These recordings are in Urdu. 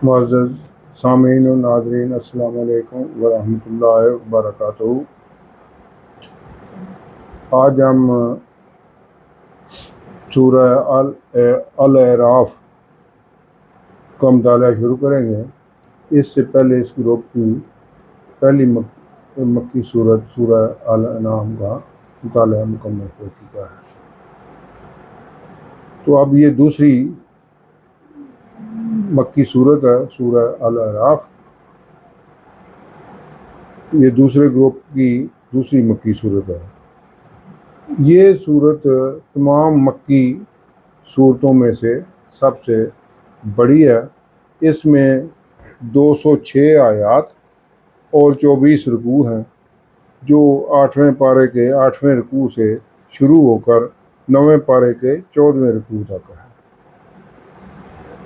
معزز سامعین و ناظرین، السلام علیکم ورحمۃ اللہ وبرکاتہ۔ آج ہم سورہ الاعراف کا مطالعہ شروع کریں گے۔ اس سے پہلے اس گروپ کی پہلی مکی سورت سورہ الانعام کا مطالعہ مکمل ہو چکا ہے، تو اب یہ دوسری مکی صورت ہے سورہ الاعراف۔ یہ دوسرے گروپ کی دوسری مکی صورت ہے۔ یہ صورت تمام مکی صورتوں میں سے سب سے بڑی ہے۔ اس میں 206 آیات اور 24 رکوع ہیں، جو 8ویں پارے کے 8ویں رکوع سے شروع ہو کر 9ویں پارے کے 14ویں رکوع تک ہے۔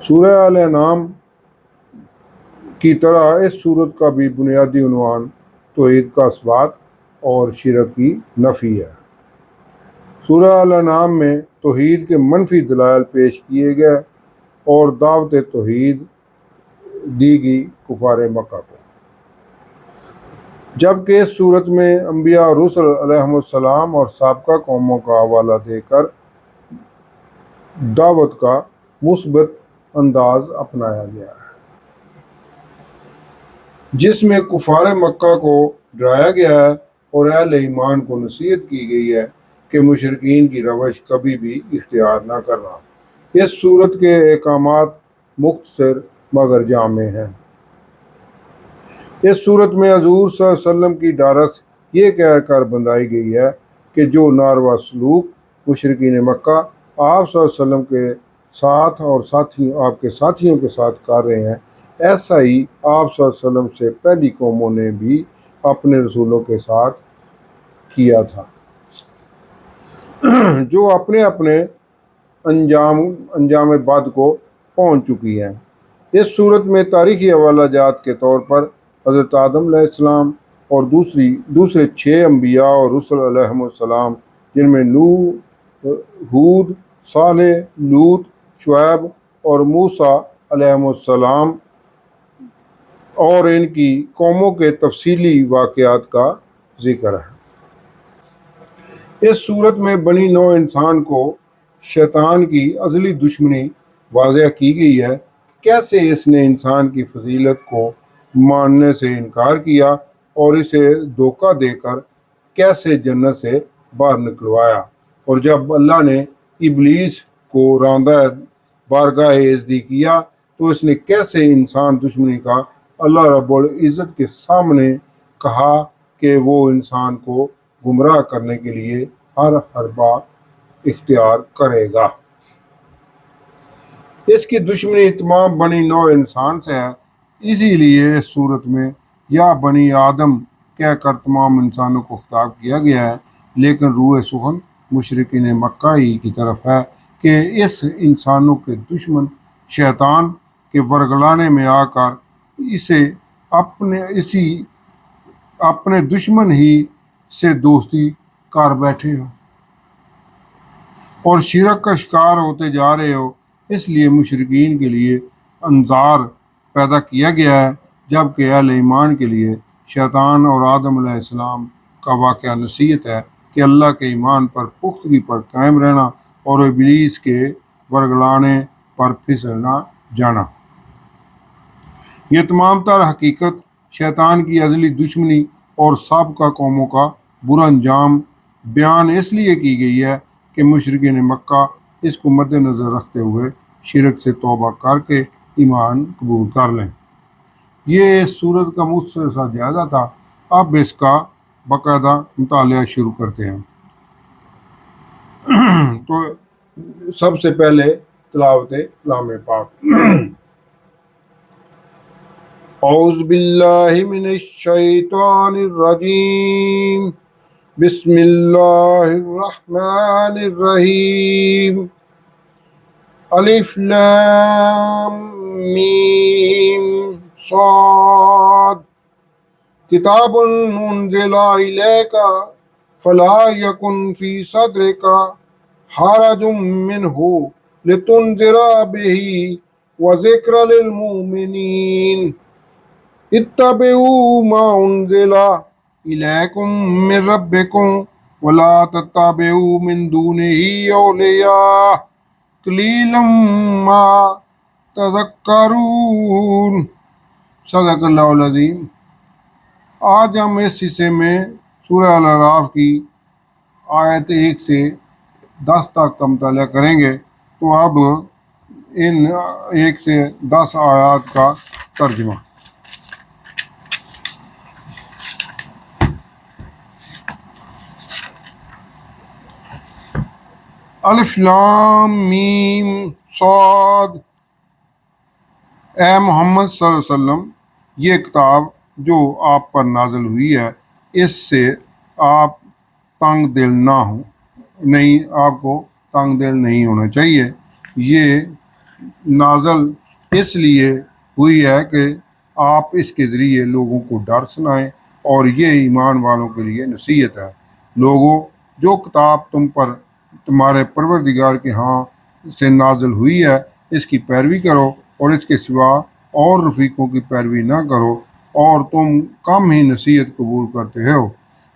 سورہ الانعام کی طرح اس صورت کا بھی بنیادی عنوان توحید کا اثبات اور شرک کی نفی ہے۔ سورہ الانعام میں توحید کے منفی دلائل پیش کیے گئے اور دعوت توحید دی گئی کفار مکہ کو، جبکہ اس صورت میں انبیاء اور رسل علیہم السلام اور سابقہ قوموں کا حوالہ دے کر دعوت کا مثبت انداز اپنایا گیا ہے، جس میں کفار مکہ کو ڈرایا گیا ہے اور اہل ایمان کو نصیحت کی گئی ہے کہ مشرکین کی روش کبھی بھی اختیار نہ کرنا۔ اس صورت کے احکامات مختصر مگر جامع ہیں۔ اس صورت میں حضور صلی اللہ علیہ وسلم کی ڈارس یہ کہہ کر بندائی گئی ہے کہ جو ناروا سلوک مشرکین مکہ آپ صلی اللہ علیہ وسلم کے ساتھ اور آپ کے ساتھیوں کے ساتھ کر رہے ہیں، ایسا ہی آپ صلی اللہ علیہ وسلم سے پہلی قوموں نے بھی اپنے رسولوں کے ساتھ کیا تھا، جو اپنے اپنے انجام بد کو پہنچ چکی ہیں۔ اس صورت میں تاریخی حوالہ جات کے طور پر حضرت آدم علیہ السلام اور دوسرے 6 انبیاء اور رسل علیہم السلام، جن میں نوح، ہود، صالح، لوط، شعیب اور موسیٰ علیہم السلام اور ان کی قوموں کے تفصیلی واقعات کا ذکر ہے۔ اس صورت میں بنی نوع انسان کو شیطان کی ازلی دشمنی واضح کی گئی ہے، کیسے اس نے انسان کی فضیلت کو ماننے سے انکار کیا اور اسے دھوکہ دے کر کیسے جنت سے باہر نکلوایا، اور جب اللہ نے ابلیس کو راندہ بارگاہ عزتی کیا تو اس نے کیسے انسان دشمنی کا اللہ رب العزت کے سامنے کہا کہ وہ انسان کو گمراہ کرنے کے لیے ہر حربہ اختیار کرے گا۔ اس کی دشمنی تمام بنی نوع انسان سے ہے، اسی لیے اس صورت میں یا بنی آدم کہہ کر تمام انسانوں کو خطاب کیا گیا ہے، لیکن روح سخن مشرکین مکہ ہی کی طرف ہے کہ اس انسانوں کے دشمن شیطان کے ورگلانے میں آ کر اسے اپنے دشمن ہی سے دوستی کر بیٹھے ہو اور شرک کا شکار ہوتے جا رہے ہو۔ اس لیے مشرکین کے لیے انذار پیدا کیا گیا ہے، جبکہ اہل ایمان کے لیے شیطان اور آدم علیہ السلام کا واقعہ نصیحت ہے کہ اللہ کے ایمان پر پختگی پر قائم رہنا اور ابلیس کے ورگلانے پر پھسل نہ جانا۔ یہ تمام تر حقیقت شیطان کی ازلی دشمنی اور سابقہ قوموں کا برا انجام بیان اس لیے کی گئی ہے کہ مشرکین مکہ اس کو مد نظر رکھتے ہوئے شرک سے توبہ کر کے ایمان قبول کر لیں۔ یہ اس صورت کا مختصر سا جائزہ تھا، اب اس کا باقاعدہ مطالعہ شروع کرتے ہیں۔ تو سب سے پہلے تلاوت کلام پاک۔ اعوذ باللہ من الشیطان الرجیم، بسم اللہ الرحمن الرحیم، الف لام میم صاد، کتاب انزل الیک فلا یکن فی صدرک حرج منہ لتنذر بہ وذکر للمؤمنین اتبعوا ما انزل الیکم من ربکم ولا تتبعوا من دونہ اولیاء قلیلا ما تذکرون۔ صدق اللہ العظیم۔ آج ہم اس حصے میں سورہ الاعراف کی آیت 1 سے 10 تک کا مطالعہ کریں گے۔ تو اب ان 1 سے 10 آیات کا ترجمہ۔ الف لام میم صاد۔ اے محمد صلی اللہ علیہ وسلم، یہ کتاب جو آپ پر نازل ہوئی ہے اس سے آپ تنگ دل نہ ہوں، نہیں، آپ کو تنگ دل نہیں ہونا چاہیے۔ یہ نازل اس لیے ہوئی ہے کہ آپ اس کے ذریعے لوگوں کو ڈر سنائیں، اور یہ ایمان والوں کے لیے نصیحت ہے۔ لوگوں، جو کتاب تم پر تمہارے پروردگار کے ہاں سے نازل ہوئی ہے اس کی پیروی کرو، اور اس کے سوا اور رفیقوں کی پیروی نہ کرو، اور تم کم ہی نصیحت قبول کرتے ہو۔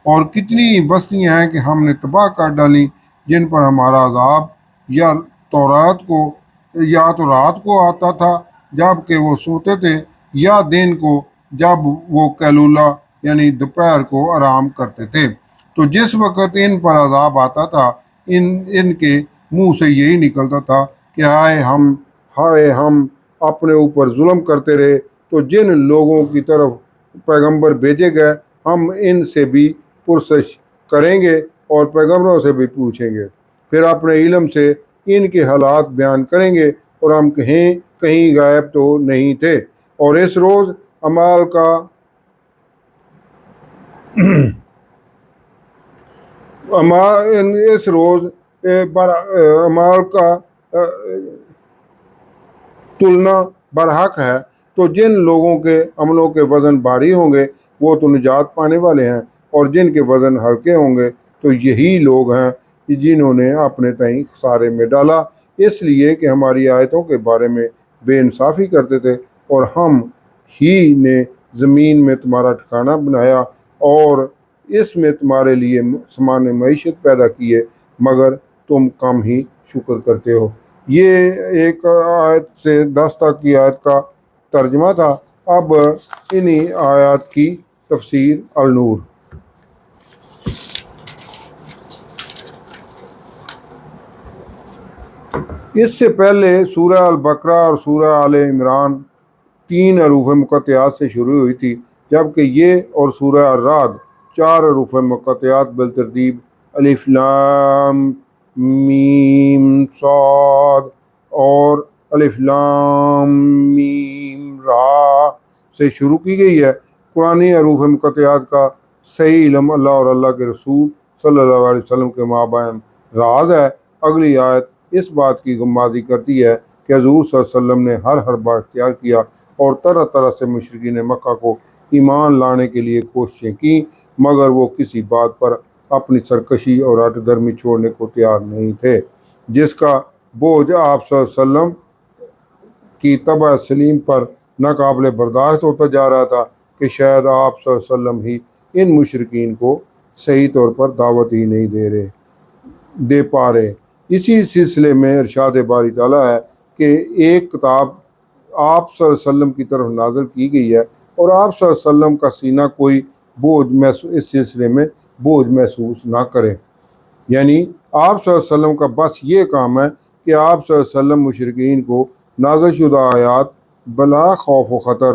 اور کتنی بستیاں ہیں کہ ہم نے تباہ کر ڈالی جن پر ہمارا عذاب یا تو رات کو آتا تھا جب کہ وہ سوتے تھے، یا دن کو جب وہ قیلولہ یعنی دوپہر کو آرام کرتے تھے۔ تو جس وقت ان پر عذاب آتا تھا ان کے منہ سے یہی نکلتا تھا کہ ہائے ہم اپنے اوپر ظلم کرتے رہے۔ تو جن لوگوں کی طرف پیغمبر بھیجے گئے ہم ان سے بھی پرسش کریں گے اور پیغمبروں سے بھی پوچھیں گے، پھر اپنے علم سے ان کے حالات بیان کریں گے، اور ہم کہیں غائب تو نہیں تھے۔ اور اس روز اعمال کا تلنا برحق ہے۔ تو جن لوگوں کے عملوں کے وزن بھاری ہوں گے وہ تو نجات پانے والے ہیں، اور جن کے وزن ہلکے ہوں گے تو یہی لوگ ہیں جنہوں نے اپنے تئیں خسارے میں ڈالا، اس لیے کہ ہماری آیتوں کے بارے میں بے انصافی کرتے تھے، اور ہم ہی نے زمین میں تمہارا ٹھکانہ بنایا اور اس میں تمہارے لیے سامان معیشت پیدا کیے، مگر تم کم ہی شکر کرتے ہو۔ یہ ایک آیت سے 10 تک کی آیت کا ترجمہ تھا۔ اب انہی آیات کی تفسیر النور۔ اس سے پہلے سورہ البقرہ اور سورہ آل عمران 3 حروف مقطعات سے شروع ہوئی تھی، جبکہ یہ اور سورہ الرعد 4 حروف مقطعات بالترتیب الف لام میم صاد اور الف لام میم را سے شروع کی گئی ہے۔ قرآنی حروف مقطعات کا صحیح علم اللہ اور اللہ کے رسول صلی اللہ علیہ وسلم کے مابین راز ہے۔ اگلی آیت اس بات کی غمازی کرتی ہے کہ حضور صلی اللہ علیہ وسلم نے ہر حربہ اختیار کیا اور طرح طرح سے مشرکین مکہ کو ایمان لانے کے لیے کوششیں کی، مگر وہ کسی بات پر اپنی سرکشی اور ہٹ درمی چھوڑنے کو تیار نہیں تھے، جس کا بوجھ آپ صلی اللہ علیہ وسلم کی طبع سلیم پر ناقابل برداشت ہوتا جا رہا تھا کہ شاید آپ صلی اللہ علیہ وسلم ہی ان مشرکین کو صحیح طور پر دعوت ہی نہیں دے پا رہے۔ اسی سلسلے میں ارشاد باری تعالیٰ ہے کہ ایک کتاب آپ صلی اللہ علیہ وسلم کی طرف نازل کی گئی ہے، اور آپ صلی اللہ علیہ وسلم کا سینہ کوئی اس سلسلے میں بوجھ محسوس نہ کرے۔ یعنی آپ صلی اللہ علیہ وسلم کا بس یہ کام ہے کہ آپ صلی اللہ علیہ وسلم مشرکین کو نازل شدہ آیات بلا خوف و خطر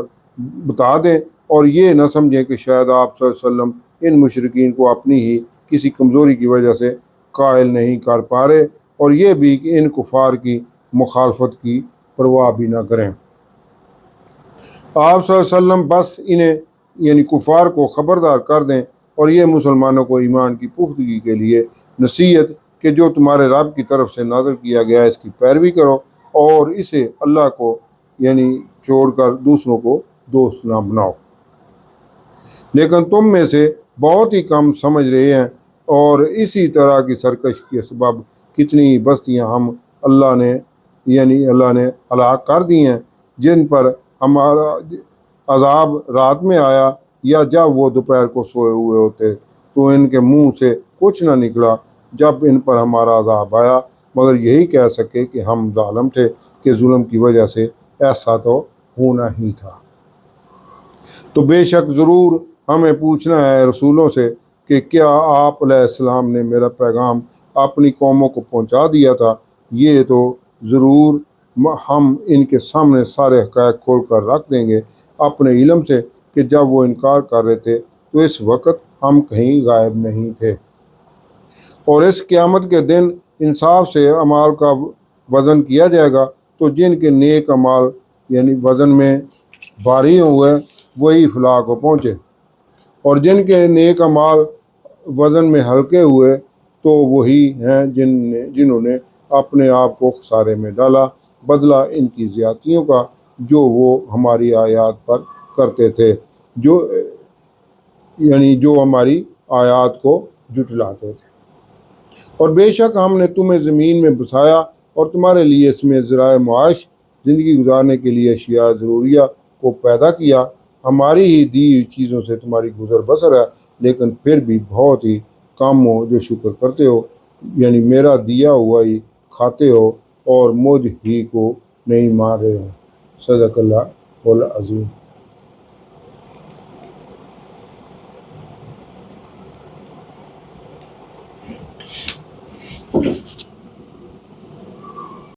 بتا دیں، اور یہ نہ سمجھیں کہ شاید آپ صلی اللہ علیہ وسلم ان مشرکین کو اپنی ہی کسی کمزوری کی وجہ سے قائل نہیں کر پا رہے، اور یہ بھی کہ ان کفار کی مخالفت کی پرواہ بھی نہ کریں۔ آپ صلی اللہ علیہ وسلم بس انہیں یعنی کفار کو خبردار کر دیں، اور یہ مسلمانوں کو ایمان کی پختگی کے لیے نصیحت کہ جو تمہارے رب کی طرف سے نازل کیا گیا ہے اس کی پیروی کرو، اور اسے اللہ کو یعنی چھوڑ کر دوسروں کو دوست نہ بناؤ۔ لیکن تم میں سے بہت ہی کم سمجھ رہے ہیں، اور اسی طرح کی سرکش کے سبب کتنی بستیاں اللہ نے یعنی اللہ نے ہلاک کر دی ہیں، جن پر ہمارا عذاب رات میں آیا یا جب وہ دوپہر کو سوئے ہوئے ہوتے، تو ان کے منہ سے کچھ نہ نکلا جب ان پر ہمارا عذاب آیا مگر یہی کہہ سکے کہ ہم ظالم تھے، کہ ظلم کی وجہ سے ایسا تو ہونا ہی تھا۔ تو بے شک ضرور ہمیں پوچھنا ہے رسولوں سے کہ کیا آپ علیہ السلام نے میرا پیغام اپنی قوموں کو پہنچا دیا تھا؟ یہ تو ضرور ہم ان کے سامنے سارے حقائق کھول کر رکھ دیں گے اپنے علم سے کہ جب وہ انکار کر رہے تھے تو اس وقت ہم کہیں غائب نہیں تھے۔ اور اس قیامت کے دن انصاف سے اعمال کا وزن کیا جائے گا، تو جن کے نیک اعمال یعنی وزن میں بھاری ہوئے وہی فلاح کو پہنچے، اور جن کے نیک اعمال وزن میں ہلکے ہوئے تو وہی ہیں جنہوں نے اپنے آپ کو خسارے میں ڈالا، بدلہ ان کی زیادتیوں کا جو وہ ہماری آیات پر کرتے تھے، جو ہماری آیات کو جھٹلاتے تھے۔ اور بے شک ہم نے تمہیں زمین میں بسایا اور تمہارے لیے اس میں ذرائع معاش زندگی گزارنے کے لیے اشیاء ضروریہ کو پیدا کیا، ہماری ہی دی ہوئی چیزوں سے تمہاری گزر بسر ہے، لیکن پھر بھی بہت ہی کم ہو جو شکر کرتے ہو، یعنی میرا دیا ہوا ہی کھاتے ہو اور مجھ ہی کو نہیں مان رہے ہو۔ صدق اللہ العظیم۔